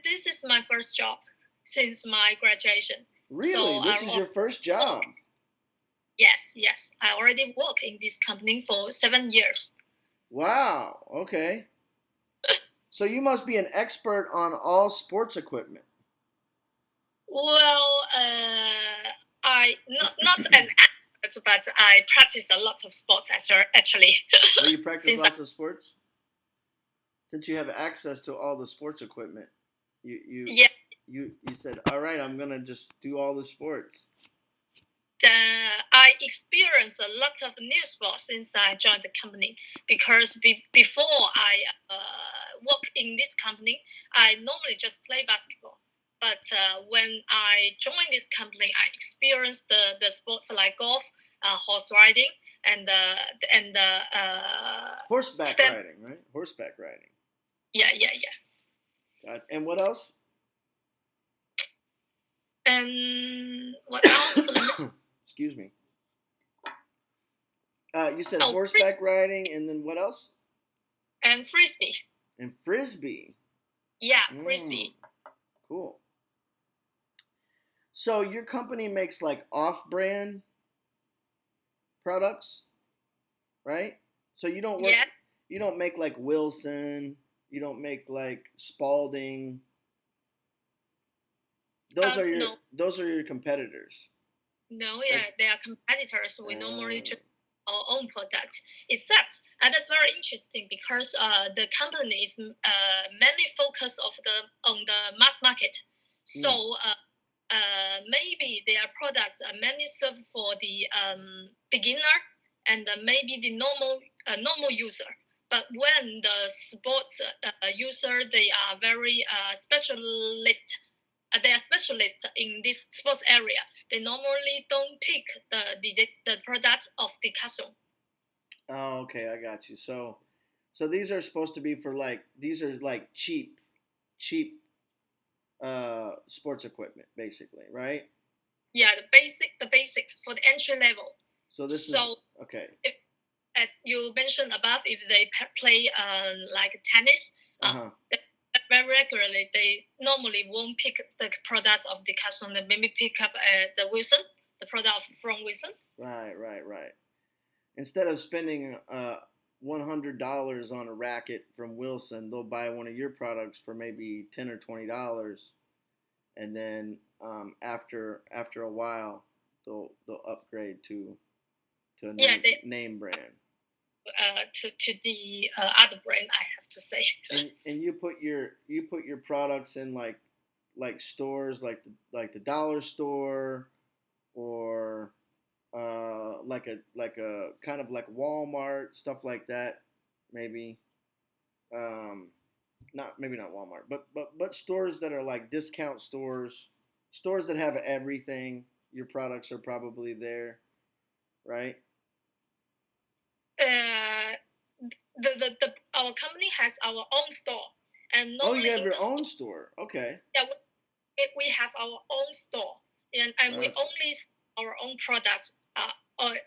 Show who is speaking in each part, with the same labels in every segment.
Speaker 1: This is my first job since my graduation.
Speaker 2: Really? This is your first job?
Speaker 1: Yes. I already work in this company for 7 years.
Speaker 2: Wow. Okay. So you must be an expert on all sports equipment.
Speaker 1: Well, I not an athlete, but I practice a lot of sports actually.
Speaker 2: Oh, you practice
Speaker 1: Since
Speaker 2: lots of sports? Since you have access to all the sports equipment,
Speaker 1: yeah,
Speaker 2: you said, all right, I'm gonna just do all the sports.
Speaker 1: I experienced a lot of new sports since I joined the company because before I work in this company, I normally just play basketball. But when I joined this company, I experienced the sports like golf, horse riding, and
Speaker 2: horseback riding, right? Horseback riding.
Speaker 1: Yeah.
Speaker 2: God. And what else?
Speaker 1: And what else?
Speaker 2: Excuse me. You said horseback riding, and then what else?
Speaker 1: And frisbee.
Speaker 2: And frisbee.
Speaker 1: Yeah, frisbee.
Speaker 2: Cool. So your company makes like off-brand products, right? So you don't work. Yeah. You don't make like Wilson. You don't make like Spalding. Those are your competitors.
Speaker 1: No, yeah, they are competitors. We normally just our own product. Except, and that's very interesting because the company is mainly focused on the mass market. So maybe their products are mainly served for the beginner and maybe the normal user. But when the sports user, they are very specialist. They are specialists in this sports area. They normally don't pick the product of the customer.
Speaker 2: Oh, okay, I got you. So these are supposed to be for like these are like cheap sports equipment, basically, right?
Speaker 1: Yeah, the basic for the entry level.
Speaker 2: So this is okay.
Speaker 1: If, as you mentioned above, if they play like tennis, very regularly, they normally won't pick the product of the customer. They maybe pick up the Wilson, the product from Wilson.
Speaker 2: Right. Instead of spending $100 on a racket from Wilson, they'll buy one of your products for maybe $10 or $20, and then after a while, they'll upgrade to a name brand.
Speaker 1: To the other brand, I have to say.
Speaker 2: And you put your products in like stores like the dollar store or like a kind of like Walmart, stuff like that, maybe. Not Walmart, but stores that are like discount stores that have everything. Your products are probably there, right?
Speaker 1: Our company has our own store, and
Speaker 2: you have your own store. Okay.
Speaker 1: Yeah, we have our own store, and we only sell our own products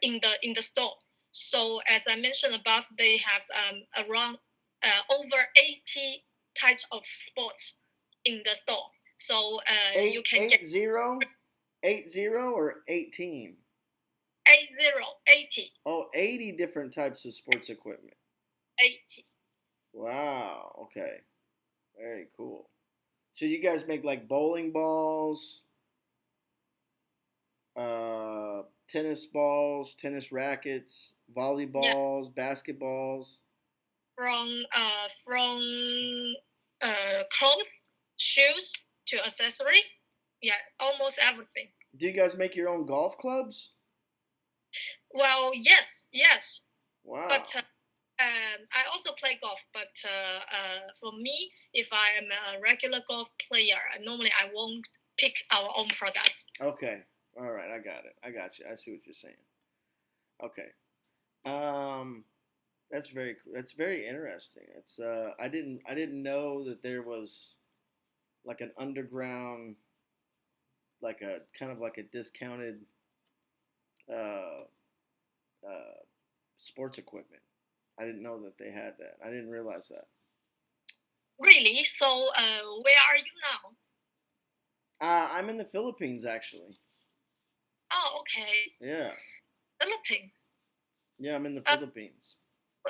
Speaker 1: in the store. So as I mentioned above, they have around over 80 types of sports in the store. So you can get
Speaker 2: 80 or 18.
Speaker 1: 80.
Speaker 2: Oh, 80 different types of sports equipment.
Speaker 1: 80.
Speaker 2: Wow. Okay. Very cool. So you guys make like bowling balls, tennis balls, tennis rackets, volleyballs, basketballs.
Speaker 1: From clothes, shoes to accessory, yeah, almost everything.
Speaker 2: Do you guys make your own golf clubs?
Speaker 1: Well, yes.
Speaker 2: Wow.
Speaker 1: But I also play golf. But for me, if I am a regular golf player, normally I won't pick our own products.
Speaker 2: Okay. All right. I got it. I got you. I see what you're saying. Okay. That's very cool. That's very interesting. It's I didn't know that there was like an underground, like a kind of like a discounted uh, sports equipment. I didn't know that they had that. I didn't realize that.
Speaker 1: Really? So, where are you now?
Speaker 2: I'm in the Philippines actually.
Speaker 1: Oh, okay.
Speaker 2: Yeah,
Speaker 1: Philippines.
Speaker 2: yeah, I'm in the
Speaker 1: Uh,
Speaker 2: Philippines.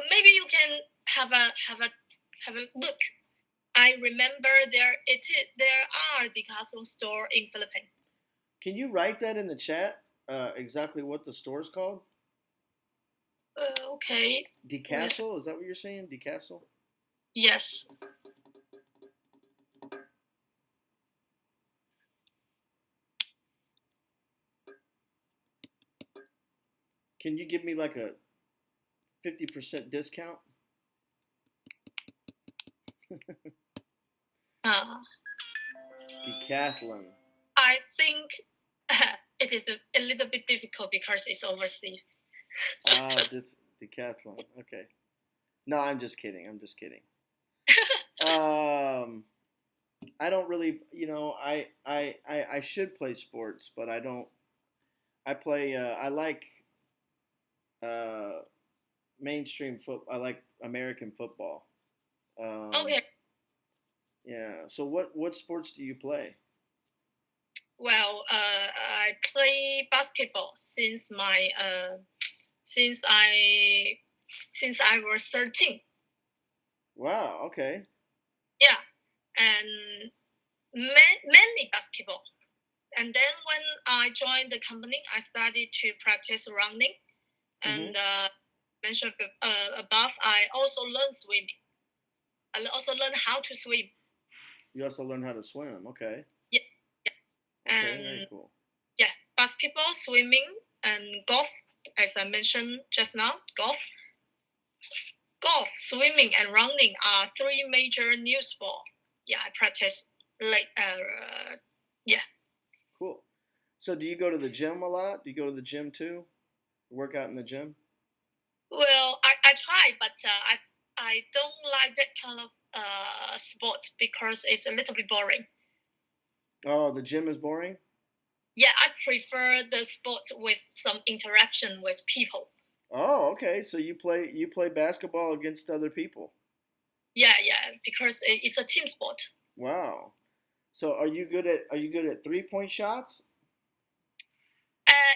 Speaker 1: maybe you can have a look. I remember there are Decathlon store in Philippines.
Speaker 2: Can you write that in the chat? Exactly what the store's called?
Speaker 1: Okay. With
Speaker 2: Decastle? Is that what you're saying? Decastle?
Speaker 1: yes.
Speaker 2: Can you give me like a 50% discount?
Speaker 1: Uh,
Speaker 2: Decathlon.
Speaker 1: I think it is a little bit difficult because it's overseas.
Speaker 2: Ah, this Decathlon. Okay. No, I'm just kidding. I'm just kidding. Um, I don't really, I should play sports, but I don't. I play. I like uh, mainstream foot. I like American football. Um,
Speaker 1: Okay.
Speaker 2: yeah. So what sports do you play?
Speaker 1: Well, I play basketball since I since I was 13.
Speaker 2: Wow. Okay.
Speaker 1: Yeah, and mainly basketball. And then when I joined the company, I started to practice running.
Speaker 2: Mhm.
Speaker 1: And mentioned above, I also learned swimming. I also learned how to swim.
Speaker 2: You also learn how to swim. Okay.
Speaker 1: Yeah, yeah.
Speaker 2: Okay. Very
Speaker 1: And
Speaker 2: cool.
Speaker 1: yeah, basketball, swimming, and golf. As I mentioned just now, golf, swimming, and running are three major new sports. Yeah, I practice like yeah.
Speaker 2: Cool. So do you go to the gym a lot? Do you go to the gym too? Work out in the gym?
Speaker 1: Well, I try, but I don't like that kind of sport because it's a little bit boring.
Speaker 2: Oh, the gym is boring?
Speaker 1: Yeah, I prefer the sport with some interaction with people.
Speaker 2: Oh, okay. So you play basketball against other people.
Speaker 1: Yeah, yeah, because it's a team sport.
Speaker 2: Wow. So are you good at 3-point shots?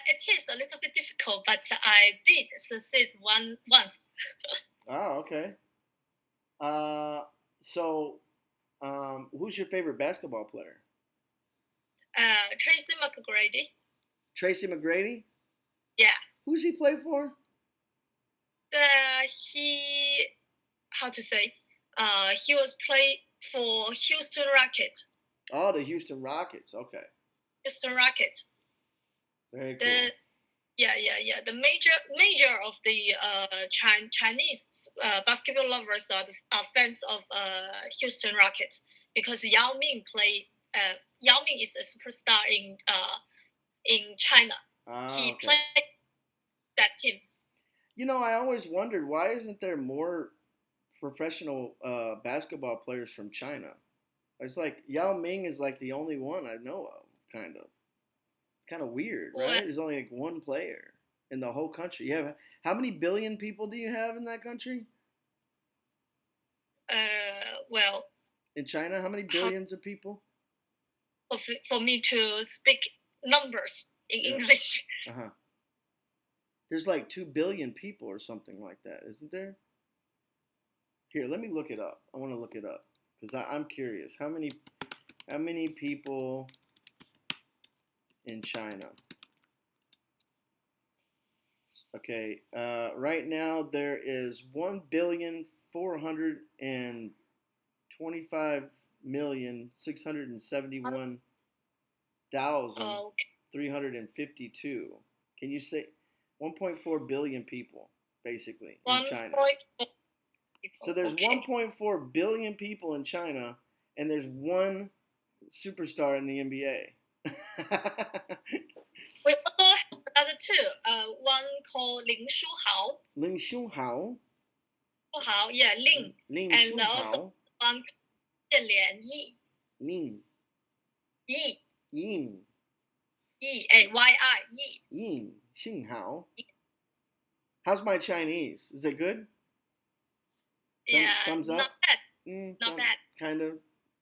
Speaker 1: It is a little bit difficult, but I did succeed once.
Speaker 2: Oh, okay. Uh so who's your favorite basketball player?
Speaker 1: Tracy McGrady.
Speaker 2: Tracy McGrady?
Speaker 1: Yeah,
Speaker 2: Who's he play for?
Speaker 1: he how to say? He was play for Houston Rockets.
Speaker 2: Oh, the Houston Rockets. Okay.
Speaker 1: Houston Rockets.
Speaker 2: Very
Speaker 1: The
Speaker 2: cool.
Speaker 1: yeah. The major of the Chinese basketball lovers are fans of Houston Rockets because Yao Ming play. Yao Ming is a superstar in China.
Speaker 2: Ah,
Speaker 1: He
Speaker 2: okay.
Speaker 1: played that team.
Speaker 2: I always wondered why isn't there more professional basketball players from China? It's like Yao Ming is like the only one I know of, kind of. It's kind of weird, right?
Speaker 1: Well,
Speaker 2: There's only like one player in the whole country. You have how many billion people do you have in that country?
Speaker 1: well,
Speaker 2: In China, how many
Speaker 1: how
Speaker 2: billions of people?
Speaker 1: for me to speak numbers in
Speaker 2: Yeah.
Speaker 1: English.
Speaker 2: Uh huh. There's like 2 billion people or something like that, isn't there? Here, let me look it up. I want to look it up because I'm curious. How many people in China? Okay, right now there is 1,425,671,352.
Speaker 1: Okay,
Speaker 2: Can you say 1.4 billion people basically in
Speaker 1: one
Speaker 2: China?
Speaker 1: point four
Speaker 2: So
Speaker 1: people.
Speaker 2: there's
Speaker 1: Okay.
Speaker 2: 1.4 billion people in China, and there's one superstar in the NBA.
Speaker 1: We also have another two. One called Ling Shuhao.
Speaker 2: Ling Xiuhao,
Speaker 1: Shuhao, yeah, Ling,
Speaker 2: Ling
Speaker 1: and also
Speaker 2: Xiuhao,
Speaker 1: one called Lian Yi.
Speaker 2: Ling
Speaker 1: Yi,
Speaker 2: Ying
Speaker 1: Yi, A-Y-I, Yi.
Speaker 2: Ying Xinghao. How's my Chinese? Is it good?
Speaker 1: Yeah,
Speaker 2: Thumbs
Speaker 1: not
Speaker 2: up.
Speaker 1: bad,
Speaker 2: Mm,
Speaker 1: not
Speaker 2: thumb,
Speaker 1: bad.
Speaker 2: kind of.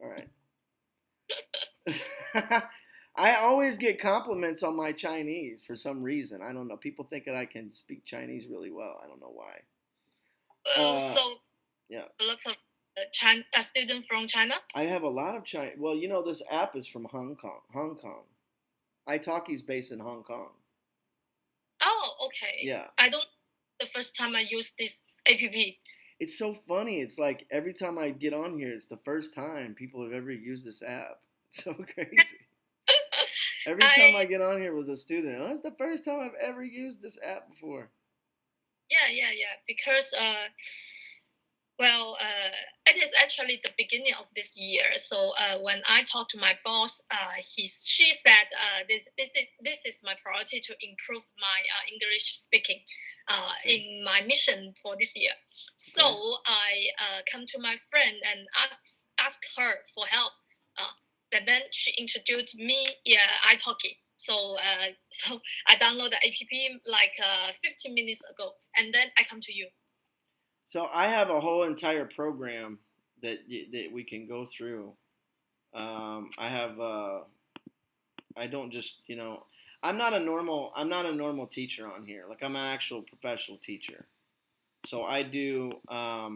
Speaker 2: All right. I always get compliments on my Chinese for some reason. I don't know. People think that I can speak Chinese really well. I don't know why.
Speaker 1: So
Speaker 2: Yeah.
Speaker 1: lots of China student from China.
Speaker 2: I have a lot of China. Well, you know, this app is from Hong Kong. Hong Kong. italki's based in Hong Kong.
Speaker 1: Oh, okay.
Speaker 2: Yeah.
Speaker 1: I don't. The first time I used this app.
Speaker 2: It's so funny. It's like every time I get on here, it's the first time people have ever used this app. It's so crazy. Every time I get on here with a student, oh, that's the first time I've ever used this app before.
Speaker 1: Yeah. Because well, it is actually the beginning of this year. So when I talked to my boss, she said this is my priority to improve my English speaking in my mission for this year. So I come to my friend and ask her for help. And then she introduced me, italki. So so I downloaded the app like 15 minutes ago, and then I come to you.
Speaker 2: So I have a whole entire program that we can go through. I have I don't just I'm not a normal teacher on here. Like I'm an actual professional teacher. So I do I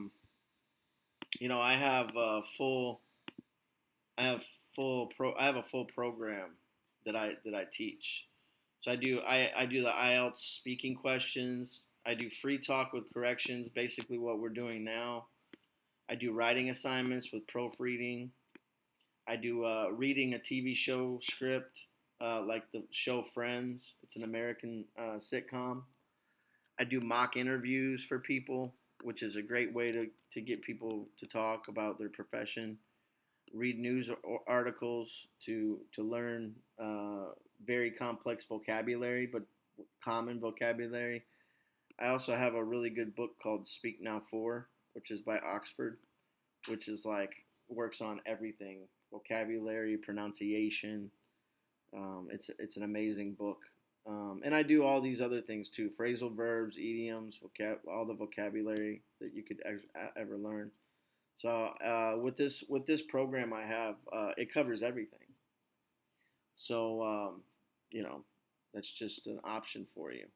Speaker 2: have a full I have a full program that I teach. So I do the IELTS speaking questions. I do free talk with corrections, basically what we're doing now. I do writing assignments with proofreading. I do reading a TV show script, like the show Friends. It's an American sitcom. I do mock interviews for people, which is a great way to get people to talk about their profession. Read news articles to learn very complex vocabulary, but common vocabulary. I also have a really good book called Speak Now 4, which is by Oxford, which is like works on everything vocabulary, pronunciation. It's an amazing book. And I do all these other things too: phrasal verbs, idioms, all the vocabulary that you could ever learn. So with this program I have, it covers everything. So that's just an option for you.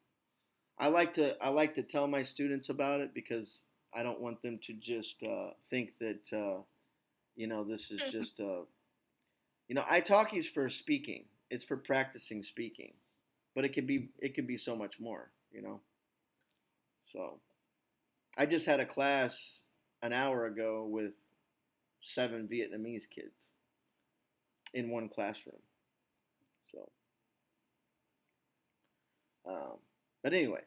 Speaker 2: I like to tell my students about it because I don't want them to just think that this is just italki is for speaking. It's for practicing speaking, but it could be so much more. So I just had a class an hour ago with 7 Vietnamese kids in one classroom. So, um, but anyway,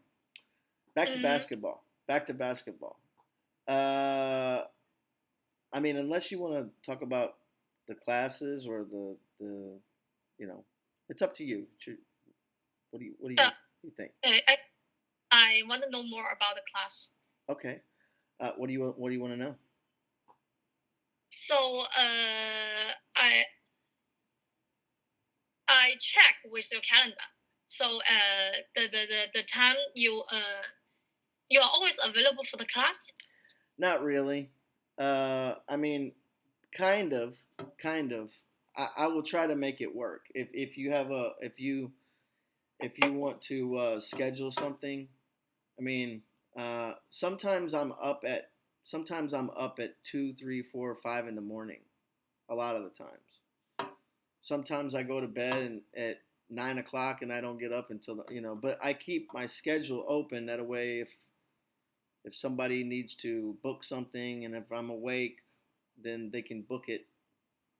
Speaker 2: back to basketball. Back to basketball. Uh, I mean, unless you want to talk about the classes or it's up to you. What do you think?
Speaker 1: I want to know more about the class.
Speaker 2: Okay. What do you want to know?
Speaker 1: So I check with your calendar. So the time you are always available for the class.
Speaker 2: Not really. I mean, kind of. I will try to make it work. If you have if you want to schedule something, I mean, sometimes I'm up at 2, 3, 4, 5 in the morning. A lot of the times. Sometimes I go to bed at 9 o'clock and I don't get up until. But I keep my schedule open that way if somebody needs to book something and if I'm awake, then they can book it,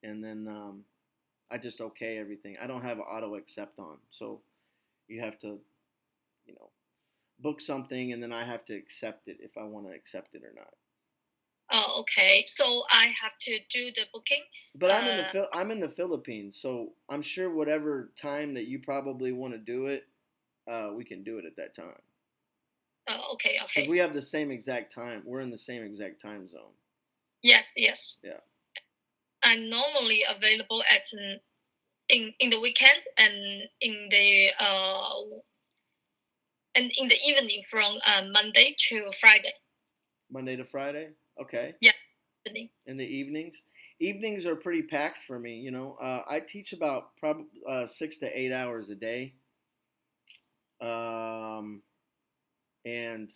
Speaker 2: and then I just okay everything. I don't have auto accept on, so you have to, you know, book something, and then I have to accept it if I want to accept it or not.
Speaker 1: Oh, okay. So I have to do the booking.
Speaker 2: But I'm in the Philippines, so I'm sure whatever time that you probably want to do it, we can do it at that time.
Speaker 1: Oh, okay.
Speaker 2: Because we have the same exact time. We're in the same exact time zone.
Speaker 1: Yes.
Speaker 2: Yeah.
Speaker 1: I'm normally available at in the weekend and in the evening from Monday to Friday.
Speaker 2: Monday to Friday? Okay.
Speaker 1: Yeah.
Speaker 2: In the evenings? evenings are pretty packed for me. I teach about probably 6 to 8 hours a day, um, and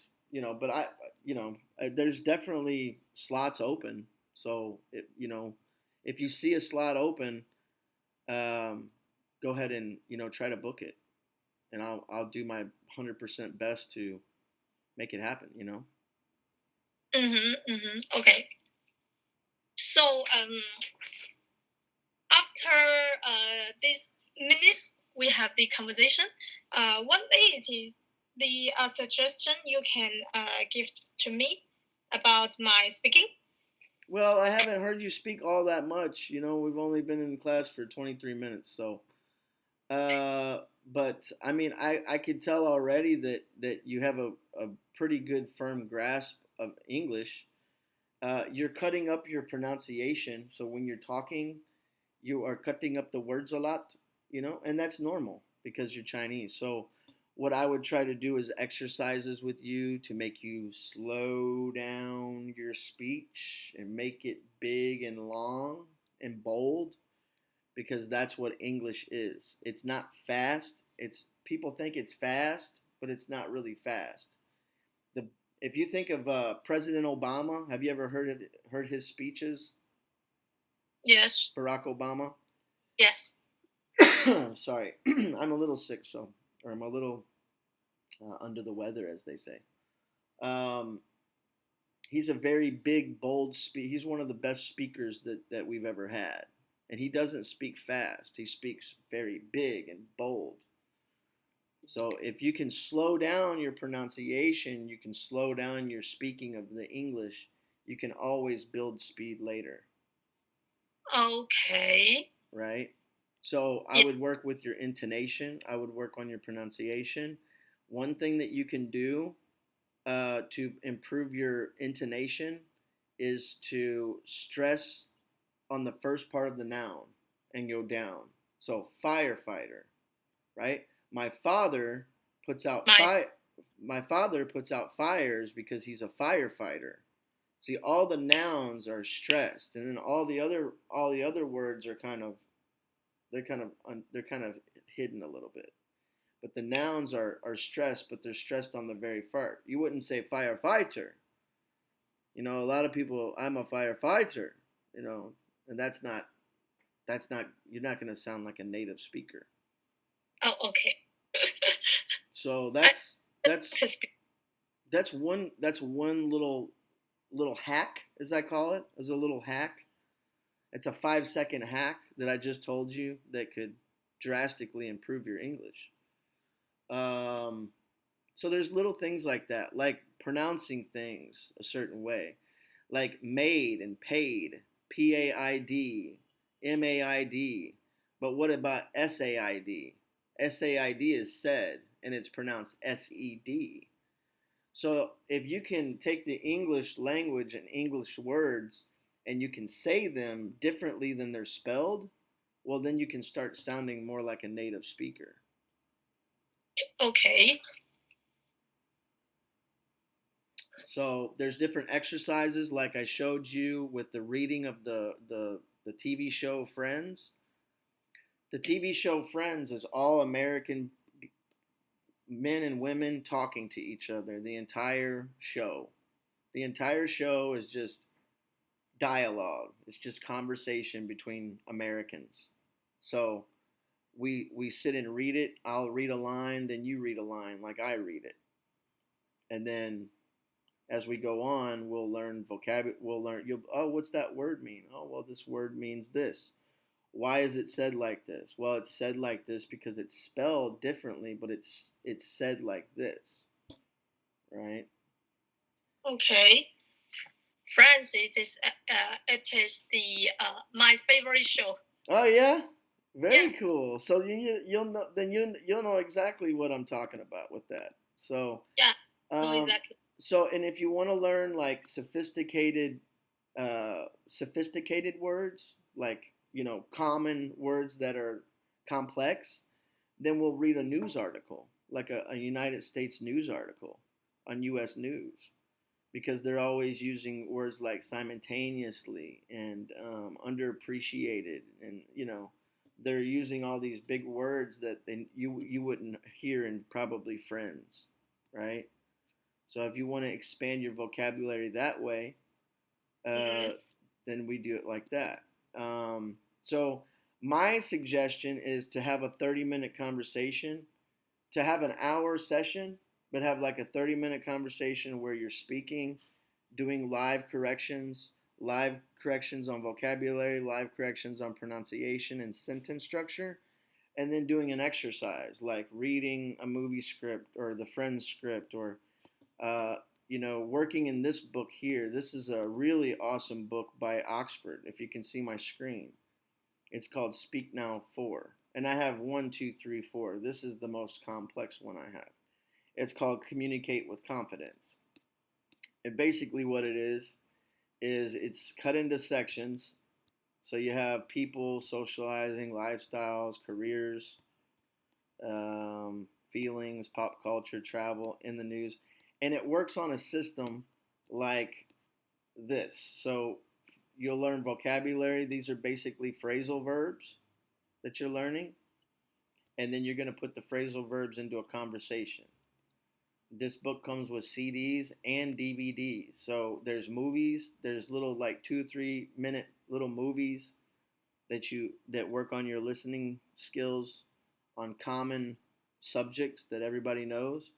Speaker 2: but there's definitely slots open. So if you see a slot open, um, go ahead and try to book it, and I'll do my 100% best to make it happen.
Speaker 1: Okay. So after these minutes we have the conversation, one day it is the suggestion you can give to me about my speaking.
Speaker 2: Well, I haven't heard you speak all that much. We've only been in class for 23 minutes, so. But I mean, I could tell already that you have a pretty good firm grasp of English. You're cutting up your pronunciation, so when you're talking, you are cutting up the words a lot, and that's normal because you're Chinese. So what I would try to do is exercises with you to make you slow down your speech and make it big and long and bold, because that's what English is. It's not fast. It's people think it's fast, but it's not really fast. The If you think of President Obama, have you ever heard his speeches?
Speaker 1: Yes.
Speaker 2: Barack Obama.
Speaker 1: Yes.
Speaker 2: Sorry, I'm a little sick, or I'm a little under the weather, as they say. Um, he's a very big, bold He's one of the best speakers that we've ever had, and he doesn't speak fast. He speaks very big and bold. So if you can slow down your pronunciation, you can slow down your speaking of the English. You can always build speed later.
Speaker 1: Okay.
Speaker 2: Right? So I would work with your intonation. I would work on your pronunciation. One thing that you can do to improve your intonation is to stress on the first part of the noun and go down. So firefighter, right? My father puts out My father puts out fires because he's a firefighter. See, all the nouns are stressed, and then all the other words are kind of hidden a little bit. But the nouns are stressed, but they're stressed on the very part. You wouldn't say firefighter. A lot of people, I'm a firefighter. And that's not you're not going to sound like a native speaker.
Speaker 1: Oh, okay.
Speaker 2: So that's one little hack, as I call it, as a little hack. It's a 5-second hack that I just told you that could drastically improve your English. Um, so there's little things like that, like pronouncing things a certain way, like made and paid, PAID, MAID. But what about SAID? SAID is said, and it's pronounced SED. So if you can take the English language and English words and you can say them differently than they're spelled, well, then you can start sounding more like a native speaker.
Speaker 1: Okay.
Speaker 2: So there's different exercises, like I showed you with the reading of the TV show Friends. The TV show Friends is all American men and women talking to each other the entire show. The entire show is just dialogue. It's just conversation between Americans. So we sit and read it. I'll read a line, then you read a line like I read it. And then as we go on, we'll learn vocabulary. What's that word mean? Oh, well, this word means this. Why is it said like this? Well, it's said like this because it's spelled differently, but it's said like this, right?
Speaker 1: Okay. Friends, it is the my favorite show.
Speaker 2: Oh yeah, very cool. So you'll know exactly what I'm talking about with that. So
Speaker 1: yeah, exactly.
Speaker 2: So and if you want to learn like sophisticated words, like common words that are complex, then we'll read a news article, like a United States news article on U.S. News. because they're always using words like simultaneously and underappreciated, and they're using all these big words that you wouldn't hear in probably Friends, right? So if you want to expand your vocabulary that way, uh,
Speaker 1: Mm-hmm.
Speaker 2: then we do it like that. So my suggestion is to have a 30-minute conversation, to have an hour session, but have like a 30-minute conversation where you're speaking, doing live corrections on vocabulary, live corrections on pronunciation and sentence structure, and then doing an exercise like reading a movie script or the Friends script, or uh, working in this book here. This is a really awesome book by Oxford. If you can see my screen, it's called Speak Now 4. And I have one, two, three, four. This is the most complex one I have. It's called Communicate with Confidence. And basically, what it is it's cut into sections. So you have people, socializing, lifestyles, careers, feelings, pop culture, travel, in the news. And it works on a system like this. So you'll learn vocabulary. These are basically phrasal verbs that you're learning. And then you're going to put the phrasal verbs into a conversation. This book comes with CDs and DVDs. So there's movies, there's little like 2 3 minute little movies that work on your listening skills on common subjects that everybody knows.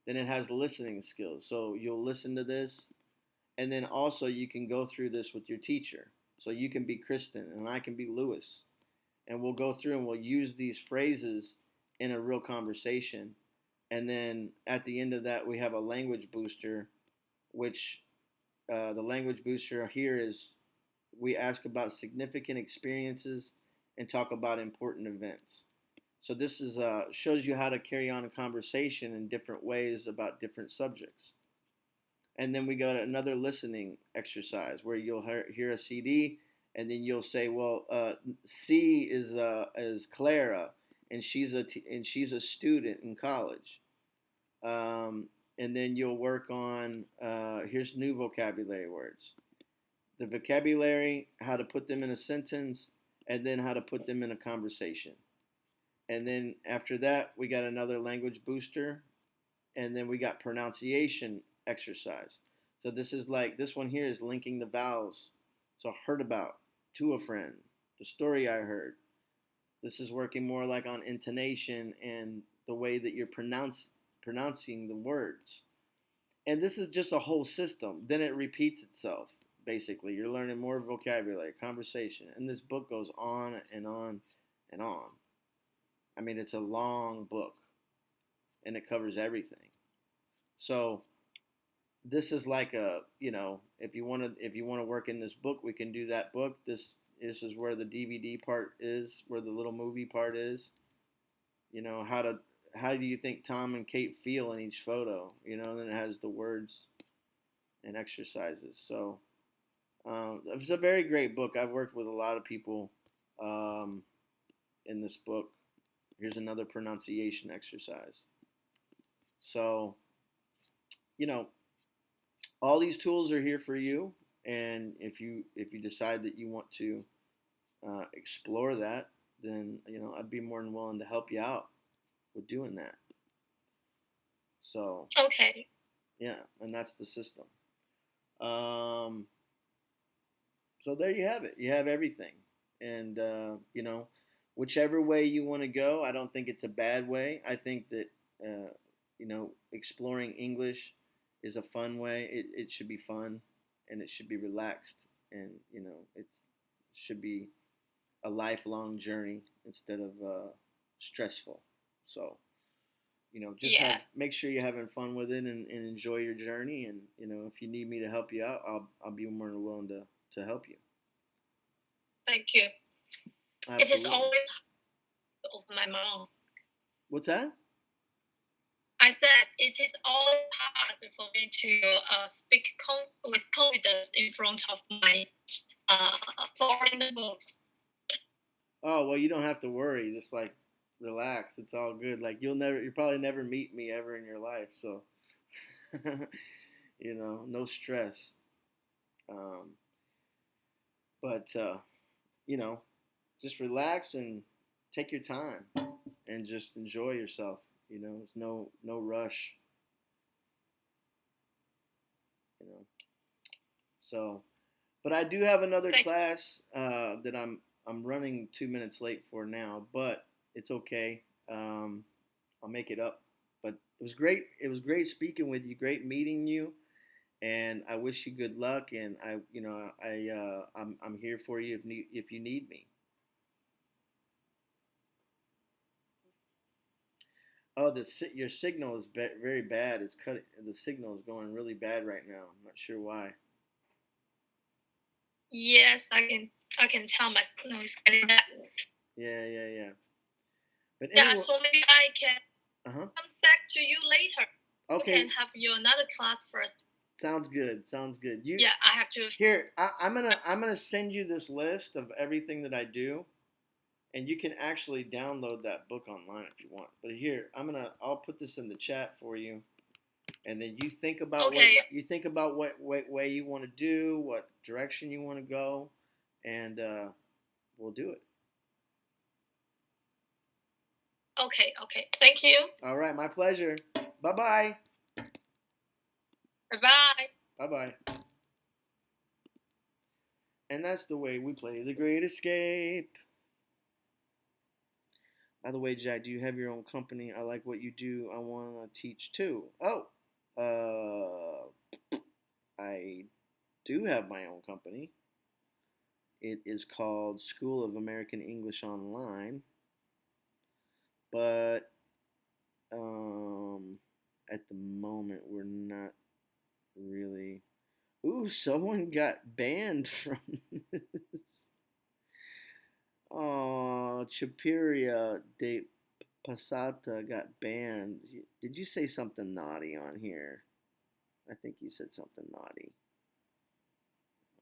Speaker 2: Then it has listening skills. So you'll listen to this, and then also you can go through this with your teacher. So you can be Kristen and I can be Lewis, and we'll go through and we'll use these phrases in a real conversation. And then at the end of that, we have a language booster, which the language booster here is we ask about significant experiences and talk about important events. So this is shows you how to carry on a conversation in different ways about different subjects. And then we go to another listening exercise where you'll hear a CD, and then you'll say, "Well, C is Clara, and she's a student in college." And then you'll work on here's new vocabulary words, the vocabulary, how to put them in a sentence, and then how to put them in a conversation. And then after that, we got another language booster, and then we got pronunciation exercise. So this one here is linking the vowels. So heard about, to a friend, the story I heard. This is working more like on intonation and the way that you're pronouncing the words. And this is just a whole system. Then it repeats itself. Basically, you're learning more vocabulary, conversation, and this book goes on and on and on. I mean, it's a long book, and it covers everything. So this is like a, if you want to work in this book, we can do that book. This is where the DVD part is, where the little movie part is. How do you think Tom and Kate feel in each photo? And then it has the words and exercises. So it's a very great book. I've worked with a lot of people um, in this book. Here's another pronunciation exercise. So, you know, all these tools are here for you, and if you decide that you want to explore that, then I'd be more than willing to help you out with doing that. So
Speaker 1: Okay.
Speaker 2: yeah, and that's the system. Um, so there you have it. You have everything, and whichever way you want to go, I don't think it's a bad way. I think that exploring English is a fun way. It should be fun, and it should be relaxed, and it should be a lifelong journey instead of stressful. So just
Speaker 1: Yeah.
Speaker 2: have make sure you're having fun with it, and enjoy your journey. And if you need me to help you out, I'll be more than willing to help you.
Speaker 1: Thank you. It is
Speaker 2: Absolutely.
Speaker 1: always open my mouth.
Speaker 2: What's that?
Speaker 1: I said it is always hard for me to speak with confidence in front of my uh, foreign books.
Speaker 2: Oh well, you don't have to worry. Just like relax. It's all good. Like you probably never meet me ever in your life. So no stress. Um, but just relax and take your time and just enjoy yourself. There's no rush. You know. So, but I do have another
Speaker 1: Thank.
Speaker 2: class that I'm running 2 minutes late for now, but it's okay. I'll make it up. But it was great. It was great speaking with you. Great meeting you, and I wish you good luck. And I'm here for you if you need me. Oh, your signal is very bad. It's cut. The signal is going really bad right now. I'm not sure why.
Speaker 1: Yes, I can tell my signal is getting bad.
Speaker 2: Yeah. But
Speaker 1: Yeah,
Speaker 2: anyway,
Speaker 1: so maybe I can
Speaker 2: uh-huh.
Speaker 1: come back to you later. You
Speaker 2: Okay,
Speaker 1: can have your another class first.
Speaker 2: sounds good. Sounds good.
Speaker 1: Yeah, I have to.
Speaker 2: Here, I'm gonna send you this list of everything that I do, and you can actually download that book online if you want. But here, I'll put this in the chat for you, and then you think about
Speaker 1: Okay.
Speaker 2: what way you want to do, what direction you want to go, and we'll do it.
Speaker 1: Okay. Thank you.
Speaker 2: All right, my pleasure. Bye bye.
Speaker 1: Bye bye.
Speaker 2: Bye bye. And that's the way we play the Great Escape. By the way, Jack, do you have your own company? I like what you do. I want to teach too. Oh, I do have my own company. It is called School of American English Online, but um, at the moment we're not really. Ooh, someone got banned from this. Oh, Chapiria de Pasata got banned. Did you say something naughty on here? I think you said something naughty.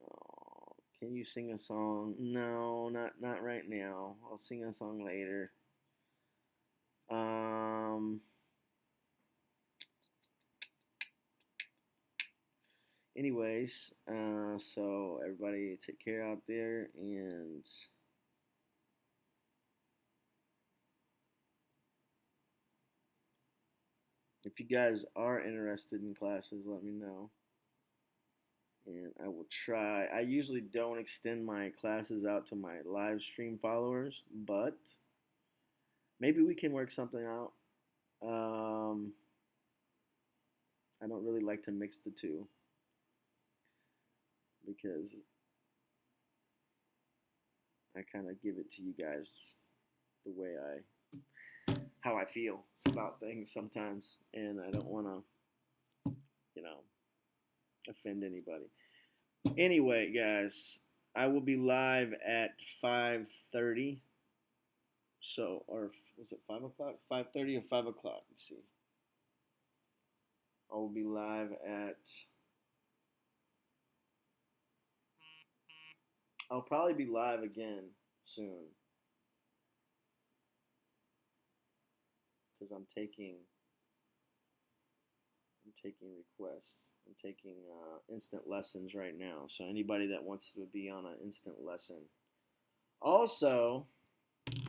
Speaker 2: Oh, can you sing a song? No, not right now. I'll sing a song later. Um. Anyways, so everybody take care out there, and if you guys are interested in classes, let me know. And I will try. I usually don't extend my classes out to my live stream followers, but maybe we can work something out. Um, I don't really like to mix the two because I kind of give it to you guys the way how I feel about things sometimes, and I don't want to, you know, offend anybody. Anyway, guys, I will be live at 5:30. So, or was it 5 o'clock? 5:30 or 5 o'clock? Let's see. I will be live at. I'll probably be live again soon because I'm taking requests. I'm taking instant lessons right now. So anybody that wants to be on an instant lesson. Also,